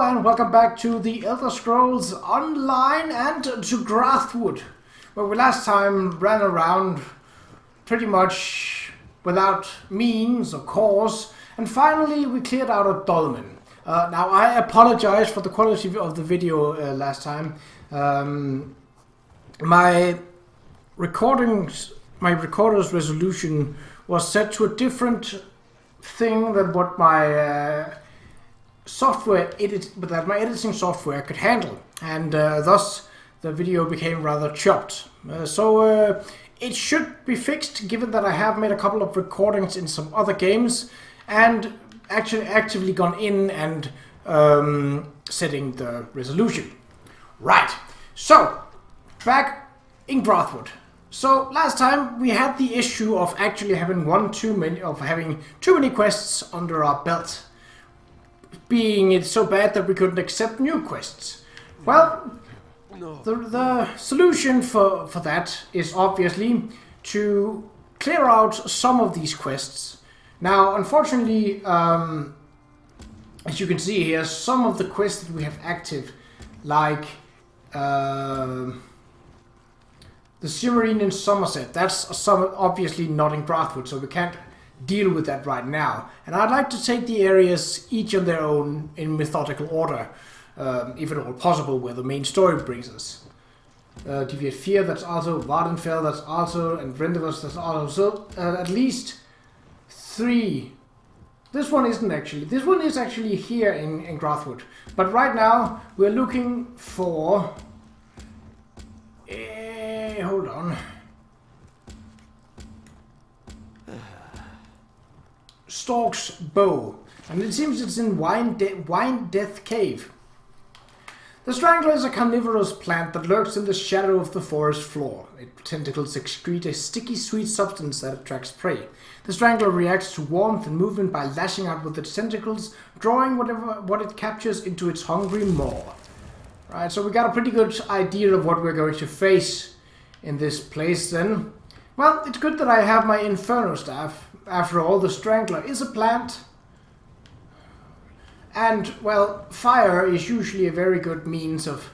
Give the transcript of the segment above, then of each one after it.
and welcome back to the Elder Scrolls Online and to Qa'Rajh, where we last time ran around pretty much without means or cause, and finally we cleared out a dolmen. Now I apologize for the quality of the video last time. My recorder's resolution was set to a different thing than what my my editing software could handle, and thus the video became rather chopped. So it should be fixed, given that I have made a couple of recordings in some other games and actually actively gone in and setting the resolution. Right, so back in Qa'Rajh. So last time we had the issue of actually having having too many quests under our belt, being it so bad that we couldn't accept new quests. Well, the solution for that is obviously to clear out some of these quests. Now, unfortunately, as you can see here, some of the quests that we have active, like the Cimmerian in Somerset, that's obviously not in Qa'Rajh, so we can't deal with that right now. And I'd like to take the areas each on their own in methodical order, if at all possible, where the main story brings us. Deviate Fear, that's also Vardenfell, that's also, and Vinedeath, that's also. So at least 3. This one isn't actually. This one is actually here in Qa'Rajh. But right now we're looking for. Hold on. Storgh's bow, and it seems it's in Vinedeath Cave. The Strangler is a carnivorous plant that lurks in the shadow of the forest floor. Its tentacles excrete a sticky, sweet substance that attracts prey. The Strangler reacts to warmth and movement by lashing out with its tentacles, drawing what it captures into its hungry maw. Right, so we got a pretty good idea of what we're going to face in this place then. Well, it's good that I have my Inferno Staff. After all, the Strangler is a plant. And, well, fire is usually a very good means of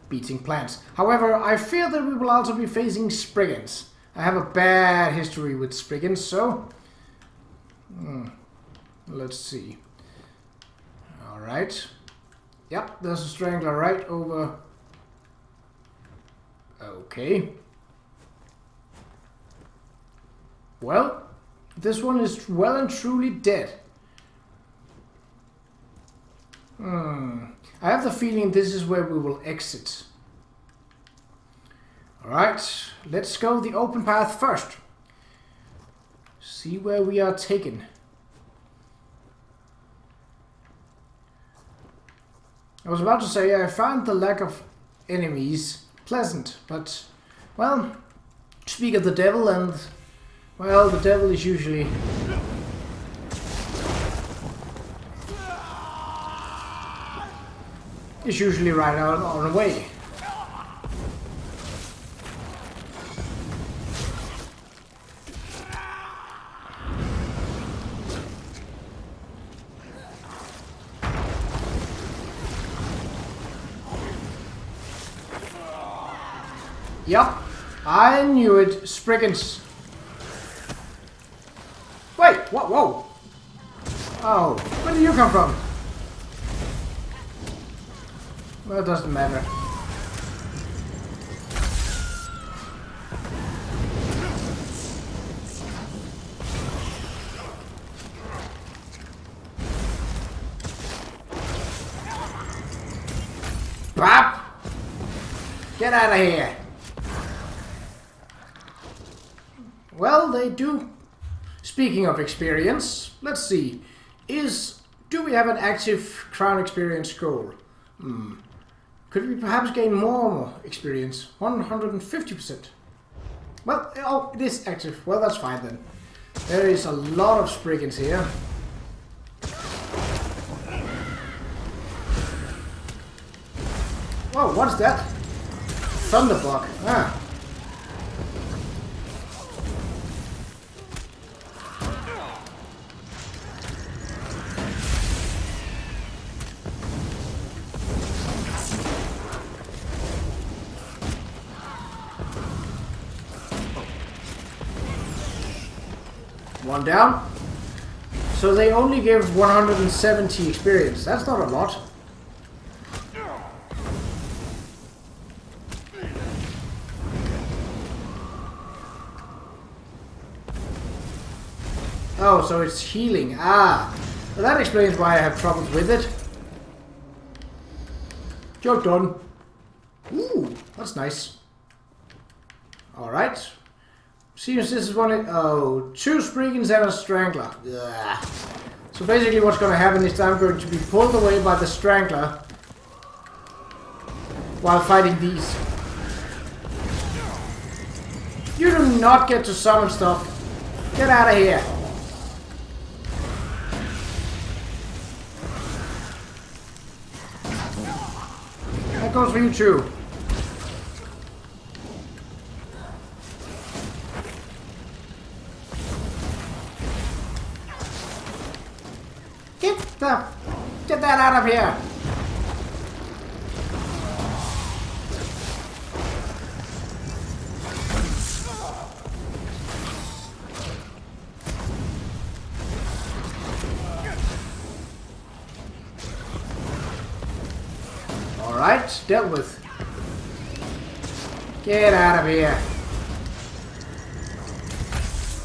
beating plants. However, I fear that we will also be facing Spriggans. I have a bad history with Spriggans, so let's see. Alright. Yep, there's a Strangler right over. Okay. Well, this one is well and truly dead. I have the feeling this is where we will exit. Alright, let's go the open path first. See where we are taken. I was about to say I found the lack of enemies pleasant, but, well, speak of the devil, and, well, the devil is usually right out on the way. Yep, I knew it, Spriggans. Wait, what? Whoa! Oh, where did you come from? Well, it doesn't matter. Bop! Get out of here! Well, they do. Speaking of experience, let's see. Do we have an active crown experience goal? Could we perhaps gain more experience? 150%. Well, oh, it is active. Well, that's fine then. There is a lot of Spriggans here. Whoa, what's that? Thunderbug. Ah. One down. So they only give 170 experience. That's not a lot. Oh, so it's healing. Ah. Well, that explains why I have troubles with it. Job done. Ooh, that's nice. Alright. Seems this is one... Oh, 2 Spriggans and a Strangler. Ugh. So basically what's going to happen is that I'm going to be pulled away by the Strangler while fighting these. You do not get to summon stuff. Get out of here. That goes for you too. Get that out of here. Alright, dealt with. Get out of here.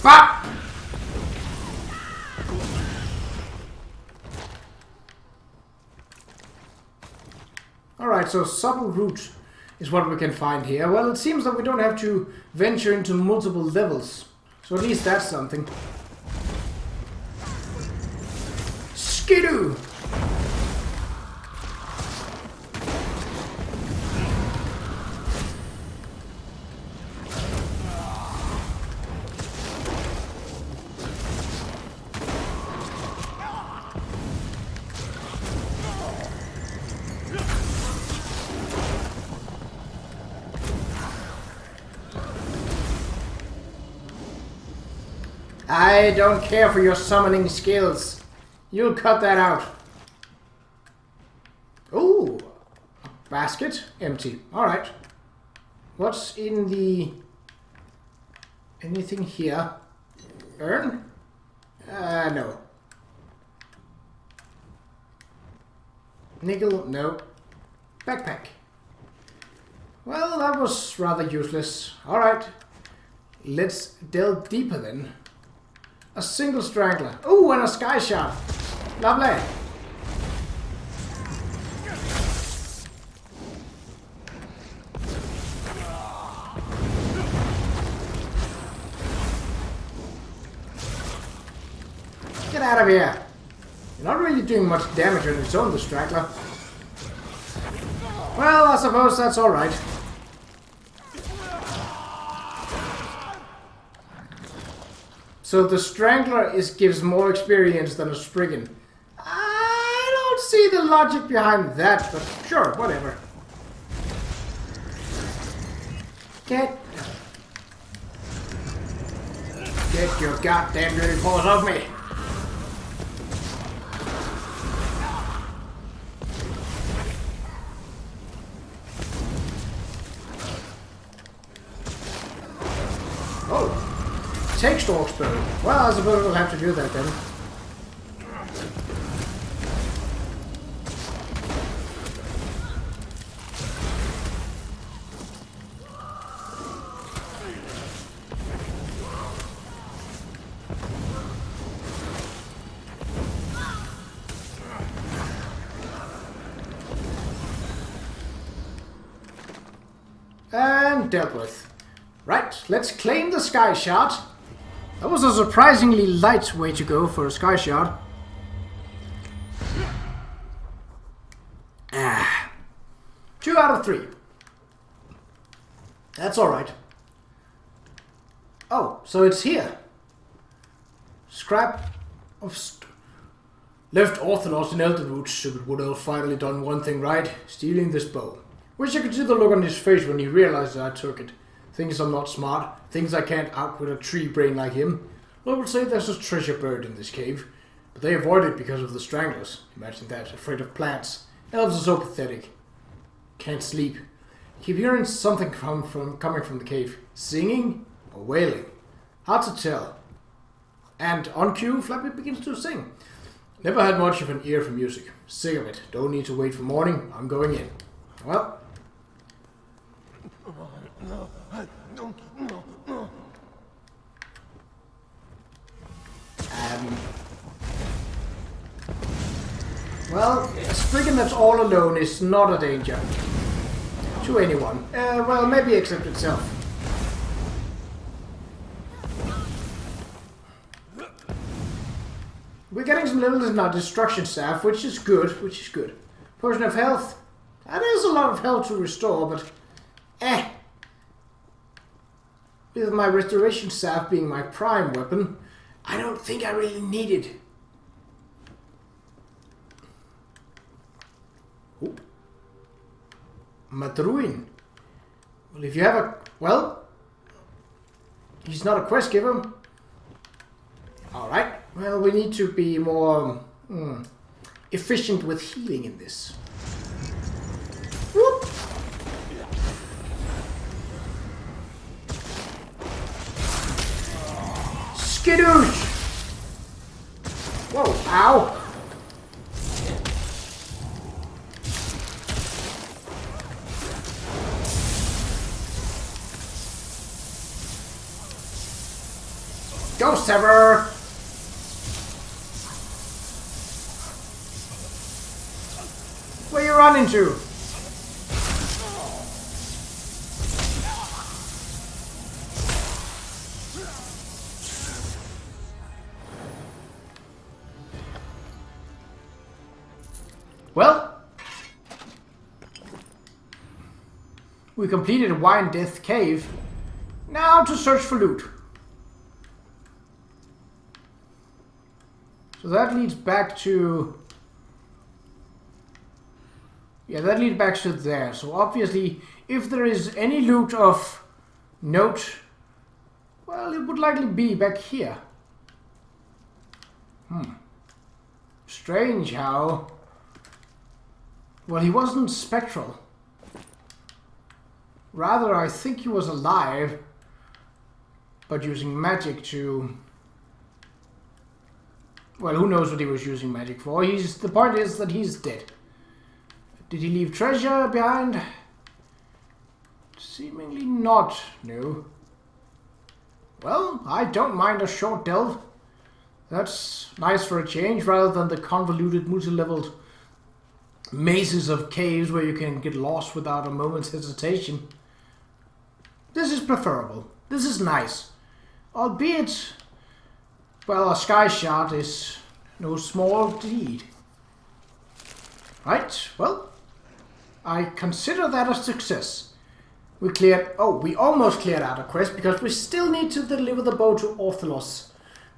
Fuck! Alright, so subtle route is what we can find here. Well, it seems that we don't have to venture into multiple levels. So at least that's something. Skidoo! I don't care for your summoning skills. You'll cut that out. Ooh, a basket, empty. All right. What's in the... Anything here? Urn? No. Nickel? No. Backpack. Well, that was rather useless. All right. Let's delve deeper then. A single Strangler. Ooh, and a Sky Shard. Lovely. Get out of here. You're not really doing much damage on its own, the Strangler. Well, I suppose that's alright. So the Strangler gives more experience than a Spriggan. I don't see the logic behind that, but sure, whatever. Get your goddamn dirty paws off me! Oh! Take Storgh's bow. Well, I suppose we'll have to do that then. And dealt with. Right, let's claim the Sky Shard. That was a surprisingly light way to go for a Sky Shard. Ah. 2 out of 3. That's alright. Oh, so it's here. Scrap of left Orthodox in Elder Roots, stupid would have finally done one thing right, stealing this bow. Wish I could see the look on his face when he realized that I took it. Thinks I'm not smart, thinks I can't outwit a tree brain like him. I would say there's a treasure buried in this cave, but they avoid it because of the Stranglers. Imagine that, afraid of plants. Elves are so pathetic. Can't sleep. Keep hearing something coming from the cave. Singing or wailing? Hard to tell. And on cue, Flappy begins to sing. Never had much of an ear for music. Sick of it. Don't need to wait for morning. I'm going in. Well. Well, a Spriggan that's all alone is not a danger to anyone. Well, maybe except itself. We're getting some levels in our destruction staff, which is good, Potion of health. That is a lot of health to restore, but with my restoration staff being my prime weapon, I don't think I really need it. Oop. Matruin. Well, if you have a... Well, he's not a quest giver. Alright. Well, we need to be more efficient with healing in this. Whoop. Skidoosh! Whoa, ow! Ghost Ever! Where you running to? Well, we completed Vinedeath Cave. Now to search for loot. So that leads back to... Yeah, that leads back to there. So obviously, if there is any loot of note, well, it would likely be back here. Strange how... Well, he wasn't spectral. Rather, I think he was alive, but using magic to... Well, who knows what he was using magic for. The point is that he's dead. Did he leave treasure behind? Seemingly not, no. Well, I don't mind a short delve. That's nice for a change, rather than the convoluted, multi-leveled mazes of caves where you can get lost without a moment's hesitation. This is preferable. This is nice. Albeit, well, a sky shard is no small deed. Right, well, I consider that a success. We almost cleared out a quest, because we still need to deliver the bow to Ortholos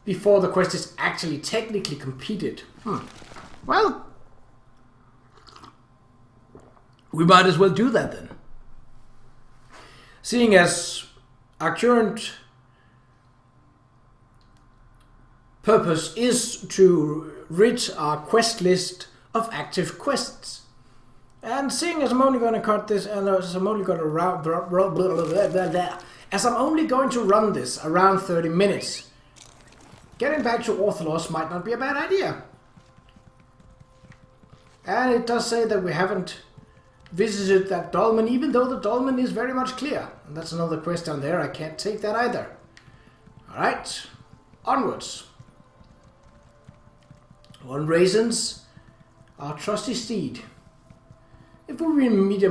before the quest is actually technically completed. Well, we might as well do that then. Seeing as our current purpose is to rid our quest list of active quests. And seeing as I'm only going to cut this, and as I'm only going to run this around 30 minutes, getting back to Ortholos might not be a bad idea. And it does say that we haven't visited that dolmen, even though the dolmen is very much clear. And that's another quest down there. I can't take that either. Alright, onwards. One raisins, our trusty steed. If we meet a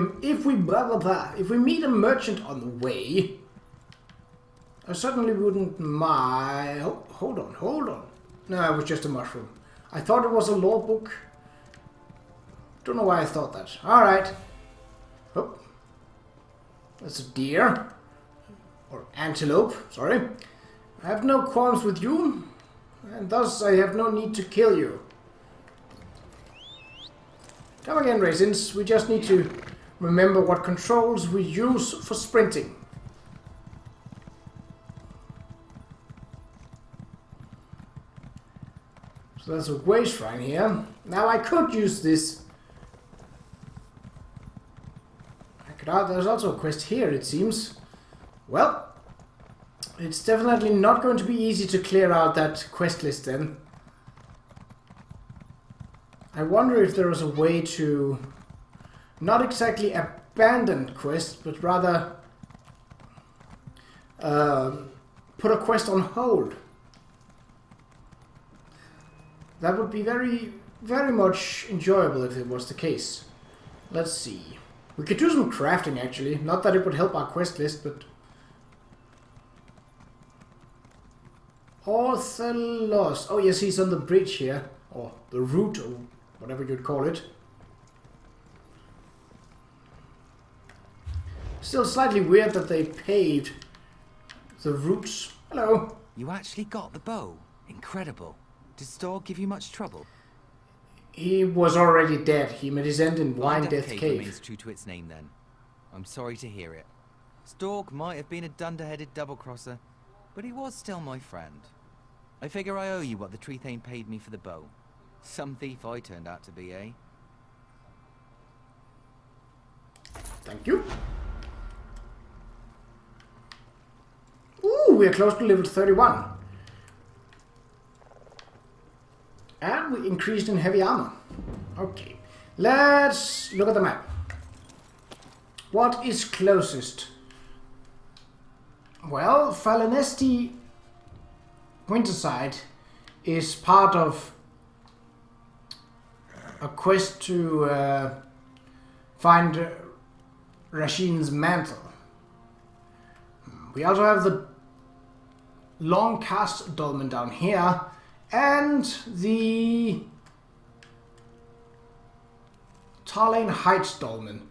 merchant on the way, I certainly wouldn't mind. Hold on. No, it was just a mushroom. I thought it was a law book. Don't know why I thought that. Alright. Oh. That's a deer. Or antelope, sorry. I have no qualms with you, and thus I have no need to kill you. Come again, raisins. We just need to remember what controls we use for sprinting. So there's a way shrine here. Now I could use this. There's also a quest here, it seems. Well, It's definitely not going to be easy to clear out that quest list then. I wonder if there is a way to not exactly abandon quest, but rather put a quest on hold. That would be very, very much enjoyable if it was the case. Let's see. We could do some crafting actually. Not that it would help our quest list, but... Ortholos. Oh yes, he's on the bridge here. Or the route, or whatever you'd call it. Still slightly weird that they paved the routes. Hello. You actually got the bow. Incredible. Did Storgh give you much trouble? He was already dead. He met his end in Vinedeath Cave. Remains true to its name then. I'm sorry to hear it. Storgh might have been a dunderheaded double-crosser, but he was still my friend. I figure I owe you what the tree thane paid me for the bow. Some thief I turned out to be, eh? Thank you. Ooh, we are close to level 31. And we increased in heavy armor. Okay, let's look at the map. What is closest? Well, Falinesti Winterside is part of a quest to find Rashin's mantle. We also have the Long Cast Dolmen down here, and the Tarlane Heights Dolmen.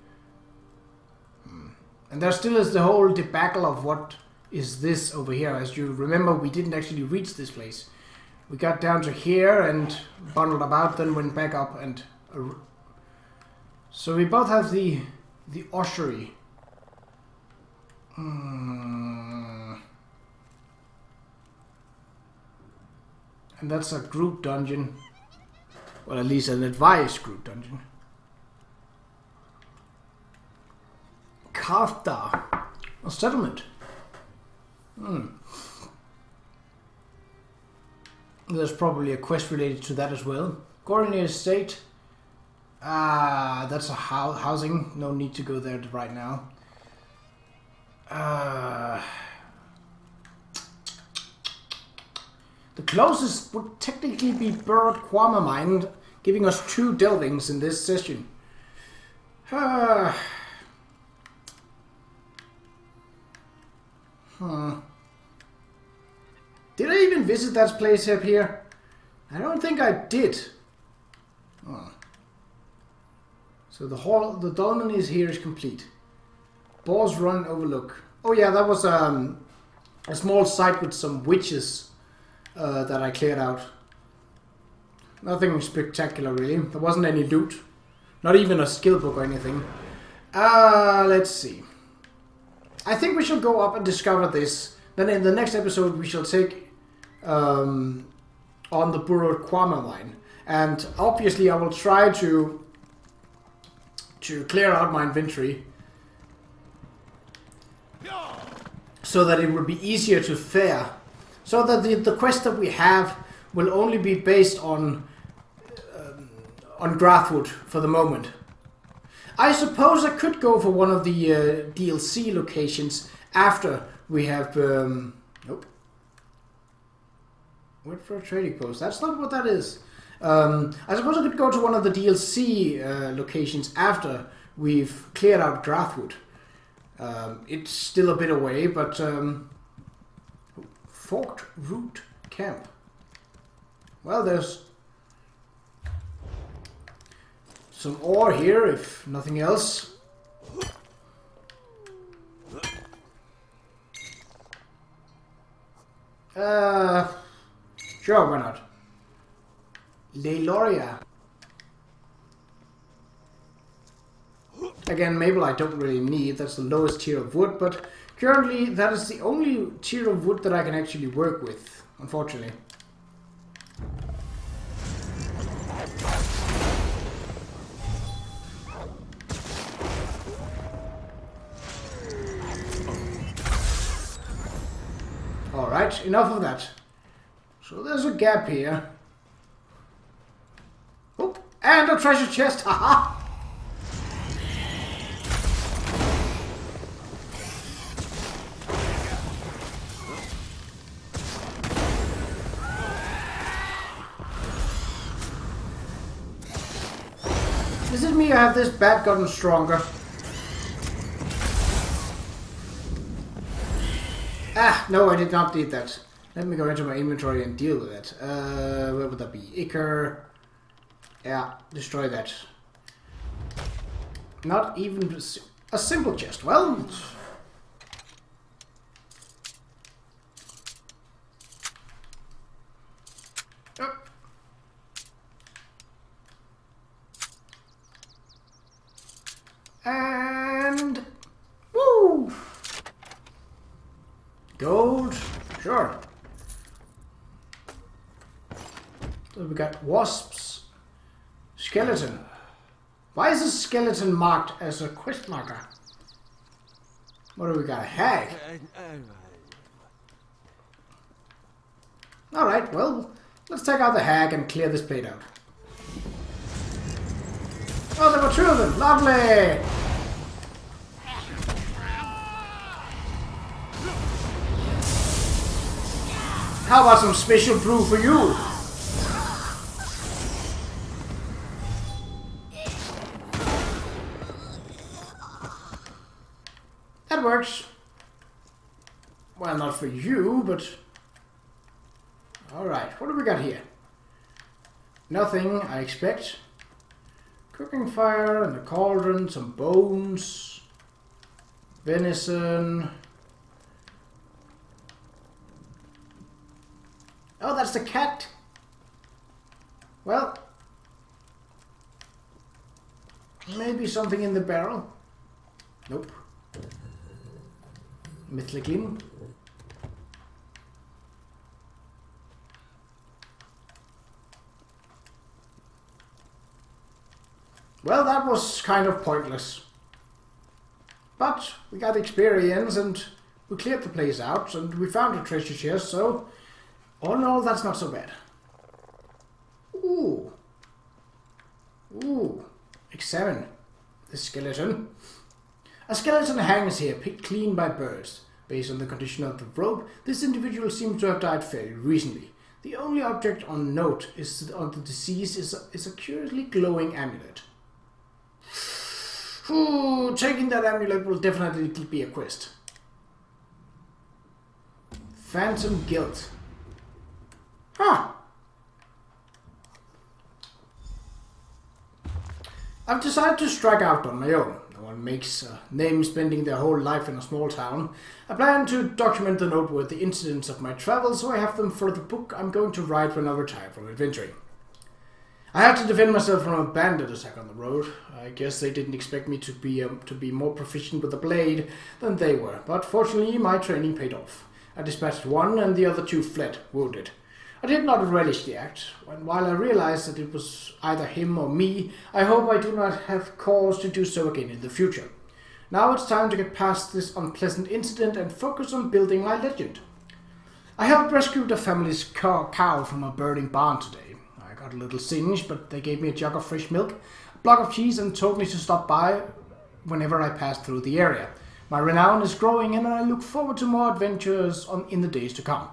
And there still is the whole debacle of what is this over here. As you remember, we didn't actually reach this place. We got down to here and bundled about, then went back up and... So we both have the ossuary. And that's a group dungeon. Well, at least an advised group dungeon. Kafta, a settlement. There's probably a quest related to that as well. Gornier Estate. That's a housing. No need to go there right now. The closest would technically be Burrowed Quama Mine, giving us 2 delvings in this session. Did I even visit that place up here? I don't think I did. So the dolmen is here is complete. Boar's Run Overlook. Oh yeah, that was a small site with some witches that I cleared out. Nothing spectacular really. There wasn't any loot. Not even a skill book or anything. Let's see. I think we shall go up and discover this. Then in the next episode we shall take on the Burrowed Quama Mine. And obviously I will try to clear out my inventory so that it will be easier to fare. So that the quest that we have will only be based on Grathwood for the moment. I suppose I could go for one of the DLC locations after we have... nope. Wait for a trading post. That's not what that is. I suppose I could go to one of the DLC locations after we've cleared out Grathwood. It's still a bit away, but... Forked Root Camp. Well, there's some ore here, if nothing else. Sure, why not? Leiloria. Again, Maple I don't really need. That's the lowest tier of wood, but currently that is the only tier of wood that I can actually work with, unfortunately. Alright, enough of that. So there's a gap here. Oh, and a treasure chest, haha! Is it me or have this bat gotten stronger? Ah, no, I did not need that. Let me go into my inventory and deal with it. Where would that be? Ichor. Yeah, destroy that. Not even a simple chest. Well... And... Woo! Gold. Sure. So we got wasps. Skeleton. Why is this skeleton marked as a quest marker? What do we got? A hag. Alright, well, let's take out the hag and clear this plate out. Oh, there were two of them. Lovely! How about some special brew for you? That works. Well, not for you, but... Alright, what do we got here? Nothing, I expect. Cooking fire and a cauldron, some bones. Venison. Oh, that's the cat. Well, maybe something in the barrel. Nope. Mythlicline. Well, that was kind of pointless. But we got experience and we cleared the place out and we found a treasure chest, so all in all, that's not so bad. Ooh. Ooh. Examine the skeleton. A skeleton hangs here, picked clean by birds. Based on the condition of the rope, this individual seems to have died fairly recently. The only object on note on the deceased is a curiously glowing amulet. Ooh, taking that amulet will definitely be a quest. Phantom Guilt. Huh. I've decided to strike out on my own. No one makes a name spending their whole life in a small town. I plan to document the noteworthy incidents of my travels, so I have them for the book I'm going to write when I retire from adventuring. I had to defend myself from a bandit attack on the road. I guess they didn't expect me to be more proficient with a blade than they were, but fortunately my training paid off. I dispatched one and the other two fled, wounded. I did not relish the act, and while I realized that it was either him or me, I hope I do not have cause to do so again in the future. Now it's time to get past this unpleasant incident and focus on building my legend. I helped rescue the family's cow from a burning barn today. I got a little singed, but they gave me a jug of fresh milk, a block of cheese, and told me to stop by whenever I passed through the area. My renown is growing, and I look forward to more adventures in the days to come.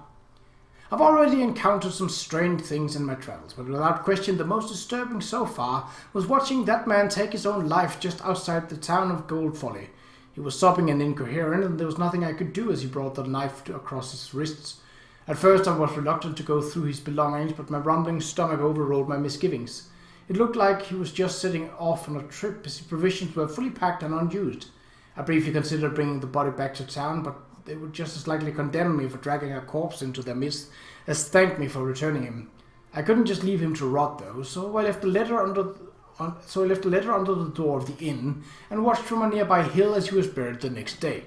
I've already encountered some strange things in my travels, but without question the most disturbing so far was watching that man take his own life just outside the town of Gold Folly. He was sobbing and incoherent, and there was nothing I could do as he brought the knife across his wrists. At first I was reluctant to go through his belongings, but my rumbling stomach overrode my misgivings. It looked like he was just setting off on a trip as his provisions were fully packed and unused. I briefly considered bringing the body back to town, but they would just as likely condemn me for dragging a corpse into their midst as thank me for returning him. I couldn't just leave him to rot though, so I left the letter under the door of the inn and watched from a nearby hill as he was buried the next day.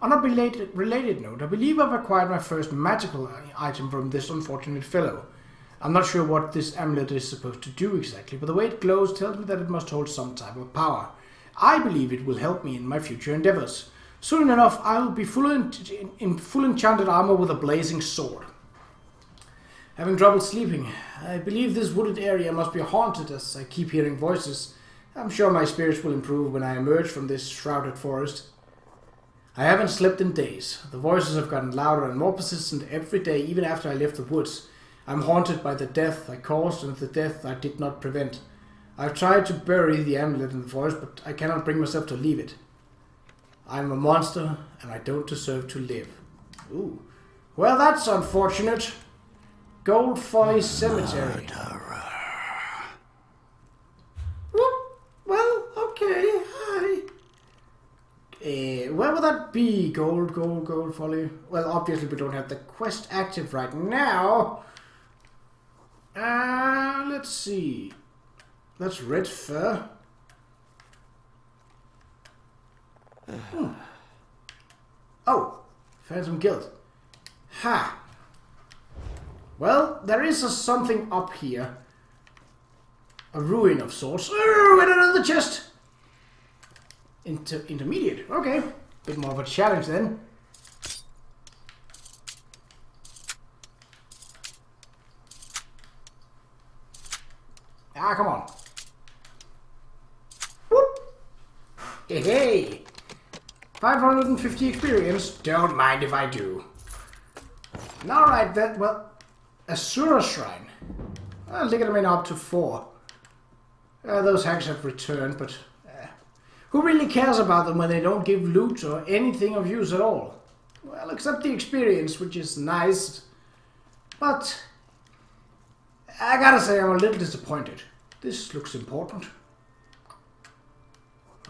On a related note, I believe I've acquired my first magical item from this unfortunate fellow. I'm not sure what this amulet is supposed to do exactly, but the way it glows tells me that it must hold some type of power. I believe it will help me in my future endeavors. Soon enough, I will be in full enchanted armor with a blazing sword. Having trouble sleeping. I believe this wooded area must be haunted as I keep hearing voices. I'm sure my spirits will improve when I emerge from this shrouded forest. I haven't slept in days. The voices have gotten louder and more persistent every day, even after I left the woods. I'm haunted by the death I caused and the death I did not prevent. I've tried to bury the amulet in the forest, but I cannot bring myself to leave it. I'm a monster, and I don't deserve to live. Ooh. Well, that's unfortunate. Gold Folly Cemetery. Whoop. Well, okay. Hi. Where would that be? Gold Folly. Well, obviously we don't have the quest active right now. Let's see. That's red fur. Oh, Phantom Guild. Ha. Well, there is something up here. A ruin of sorts. Oh, and another chest. Intermediate. Okay. Bit more of a challenge then. Ah, come on. Whoop. Hey. 550 experience. Don't mind if I do. Alright then, well, Asura Shrine. I'll take them in up to 4. Those hags have returned, but who really cares about them when they don't give loot or anything of use at all? Well, except the experience, which is nice. But I gotta say I'm a little disappointed. This looks important.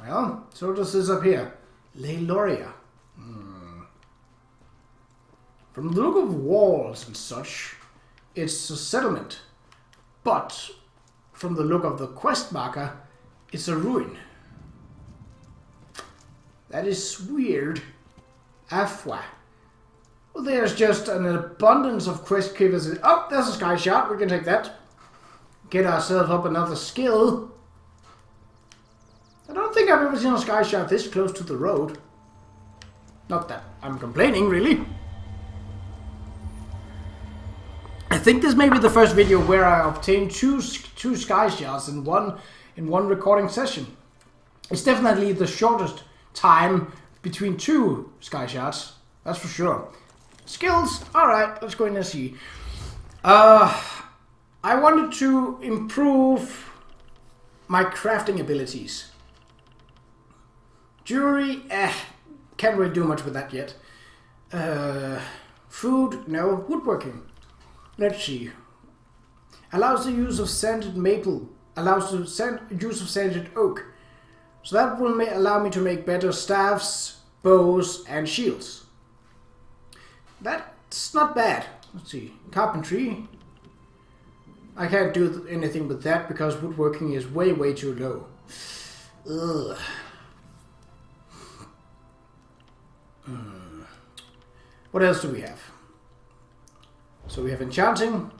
Well, so does this up here. Leiloria. From the look of walls and such, it's a settlement. But from the look of the quest marker, it's a ruin. That is weird. Afwa. Well, there's just an abundance of quest givers. Oh, there's a sky shot. We can take that. Get ourselves up another skill. I don't think I've ever seen a sky shot this close to the road. Not that I'm complaining, really. I think this may be the first video where I obtained two sky shots in one recording session. It's definitely the shortest time between 2 sky shots. That's for sure. Skills. All right, let's go in and see. I wanted to improve my crafting abilities. Jewelry, can't really do much with that yet. Food, no. Woodworking. Let's see. Allows the use of sanded maple. Allows the use of sanded oak. So that will allow me to make better staffs, bows, and shields. That's not bad. Let's see. Carpentry. I can't do anything with that because woodworking is way too low. Ugh. What else do we have? So we have enchanting,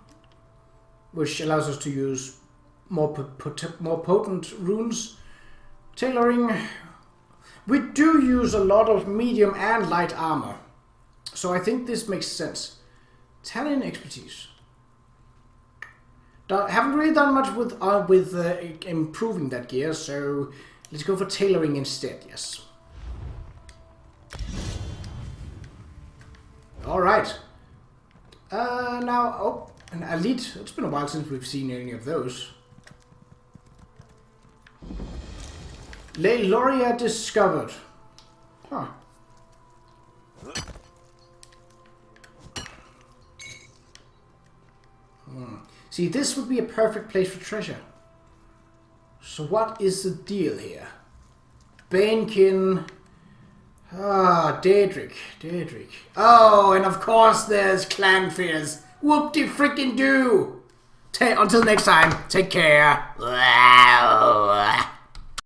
which allows us to use more potent runes. Tailoring. We do use a lot of medium and light armor, so I think this makes sense. Talent expertise. Haven't really done much with improving that gear, so let's go for tailoring instead. Yes. All right. Now, an elite. It's been a while since we've seen any of those. Leiloria discovered. Huh. See, this would be a perfect place for treasure. So what is the deal here? Banekin. Daedric. Oh, and of course there's clan fears. Whoop-de-frickin-do! Until next time, take care.